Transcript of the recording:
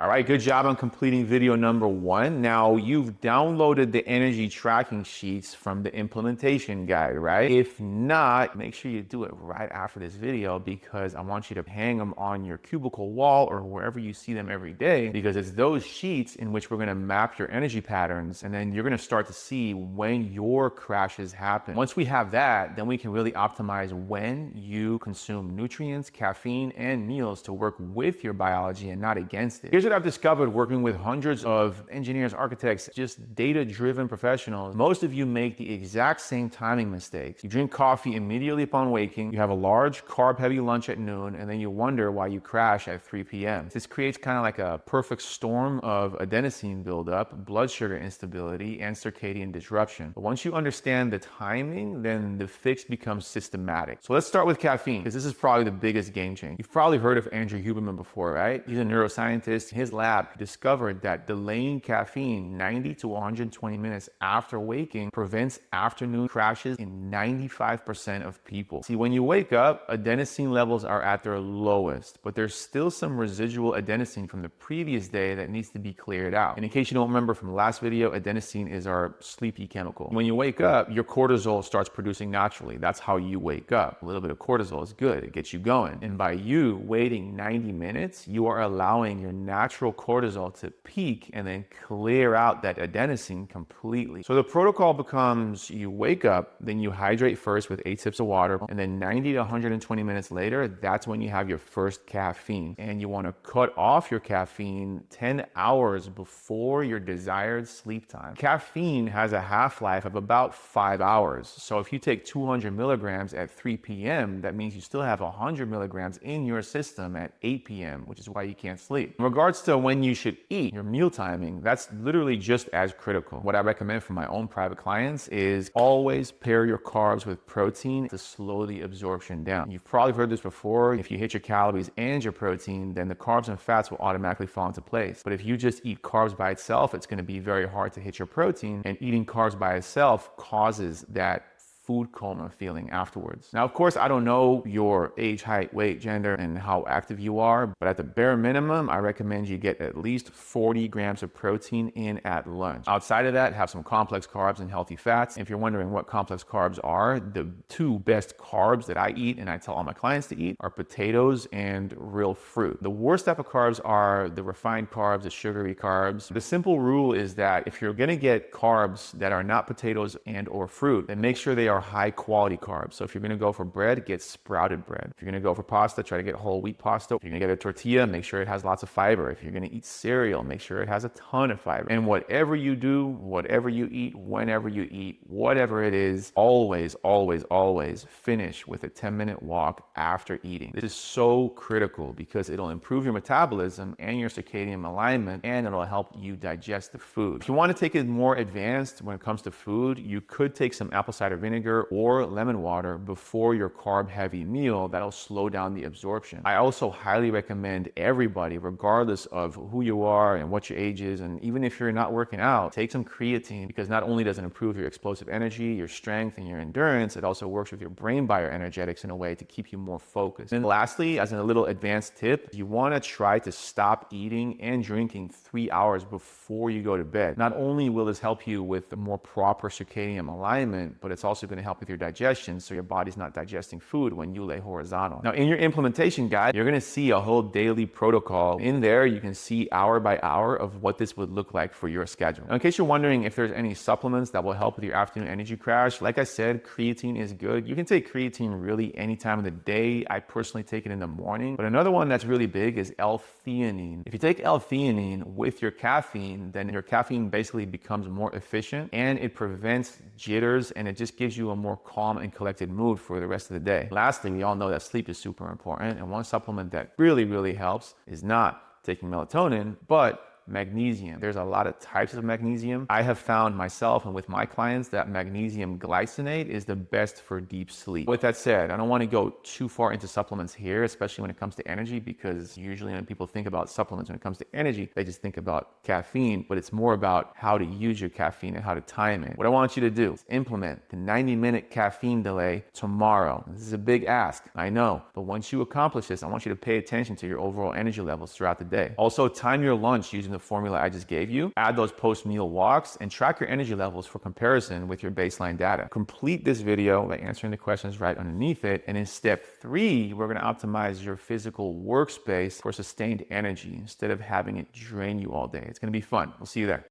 All right, good job on completing video number 1. Now you've downloaded the energy tracking sheets from the implementation guide, right? If not, make sure you do it right after this video because I want you to hang them on your cubicle wall or wherever you see them every day, because it's those sheets in which we're gonna map your energy patterns, and then you're gonna start to see when your crashes happen. Once we have that, then we can really optimize when you consume nutrients, caffeine, and meals to work with your biology and not against it. Here's what I've discovered working with hundreds of engineers, architects, just data-driven professionals. Most of you make the exact same timing mistakes. You drink coffee immediately upon waking, you have a large carb-heavy lunch at noon, and then you wonder why you crash at 3 p.m. This creates kind of like a perfect storm of adenosine buildup, blood sugar instability, and circadian disruption. But once you understand the timing, then the fix becomes systematic. So let's start with caffeine, because this is probably the biggest game changer. You've probably heard of Andrew Huberman before, right? He's a neuroscientist. In his lab, he discovered that delaying caffeine 90 to 120 minutes after waking prevents afternoon crashes in 95% of people. See, when you wake up, adenosine levels are at their lowest, but there's still some residual adenosine from the previous day that needs to be cleared out. And in case you don't remember from the last video, adenosine is our sleepy chemical. When you wake up, your cortisol starts producing naturally. That's how you wake up. A little bit of cortisol is good. It gets you going. And by you waiting 90 minutes, you are allowing your natural cortisol to peak and then clear out that adenosine completely. So the protocol becomes you wake up, then you hydrate first with 8 sips of water, and then 90 to 120 minutes later, that's when you have your first caffeine. And you want to cut off your caffeine 10 hours before your desired sleep time. Caffeine has a half-life of about 5 hours. So if you take 200 milligrams at 3 p.m., that means you still have 100 milligrams in your system at 8 p.m., which is why you can't sleep. In regards to when you should eat, your meal timing, that's literally just as critical. What I recommend for my own private clients is always pair your carbs with protein to slow the absorption down. You've probably heard this before. If you hit your calories and your protein, then the carbs and fats will automatically fall into place. But if you just eat carbs by itself, it's going to be very hard to hit your protein, and eating carbs by itself causes that food coma feeling afterwards. Now, of course, I don't know your age, height, weight, gender, and how active you are, but at the bare minimum, I recommend you get at least 40 grams of protein in at lunch. Outside of that, have some complex carbs and healthy fats. If you're wondering what complex carbs are, the 2 best carbs that I eat and I tell all my clients to eat are potatoes and real fruit. The worst type of carbs are the refined carbs, the sugary carbs. The simple rule is that if you're gonna get carbs that are not potatoes and or fruit, then make sure they are high quality carbs. So if you're gonna go for bread, get sprouted bread. If you're gonna go for pasta, try to get whole wheat pasta. If you're gonna get a tortilla, make sure it has lots of fiber. If you're gonna eat cereal, make sure it has a ton of fiber. And whatever you do, whatever you eat, whenever you eat, whatever it is, always, always, always finish with a 10-minute walk after eating. This is so critical because it'll improve your metabolism and your circadian alignment, and it'll help you digest the food. If you want to take it more advanced when it comes to food, you could take some apple cider vinegar or lemon water before your carb-heavy meal. That'll slow down the absorption. I also highly recommend everybody, regardless of who you are and what your age is, and even if you're not working out, take some creatine, because not only does it improve your explosive energy, your strength, and your endurance, it also works with your brain bioenergetics in a way to keep you more focused. And lastly, as a little advanced tip, you want to try to stop eating and drinking 3 hours before you go to bed. Not only will this help you with a more proper circadian alignment, but it's also going to help with your digestion, so your body's not digesting food when you lay horizontal. Now, in your implementation guide, you're going to see a whole daily protocol. In there, you can see hour by hour of what this would look like for your schedule. Now, in case you're wondering if there's any supplements that will help with your afternoon energy crash, like I said, creatine is good. You can take creatine really any time of the day. I personally take it in the morning. But another one that's really big is L-theanine. If you take L-theanine with your caffeine, then your caffeine basically becomes more efficient, and it prevents jitters, and it just gives you a more calm and collected mood for the rest of the day. Lastly, we all know that sleep is super important, and one supplement that really, really helps is not taking melatonin, but magnesium. There's a lot of types of magnesium. I have found myself and with my clients that magnesium glycinate is the best for deep sleep. With that said, I don't want to go too far into supplements here, especially when it comes to energy, because usually when people think about supplements when it comes to energy, they just think about caffeine, but it's more about how to use your caffeine and how to time it. What I want you to do is implement the 90-minute caffeine delay tomorrow. This is a big ask, I know, but once you accomplish this, I want you to pay attention to your overall energy levels throughout the day. Also, time your lunch using the formula I just gave you, add those post-meal walks, and track your energy levels for comparison with your baseline data. Complete this video by answering the questions right underneath it, and in step 3, we're gonna optimize your physical workspace for sustained energy instead of having it drain you all day. It's gonna be fun. We'll see you there.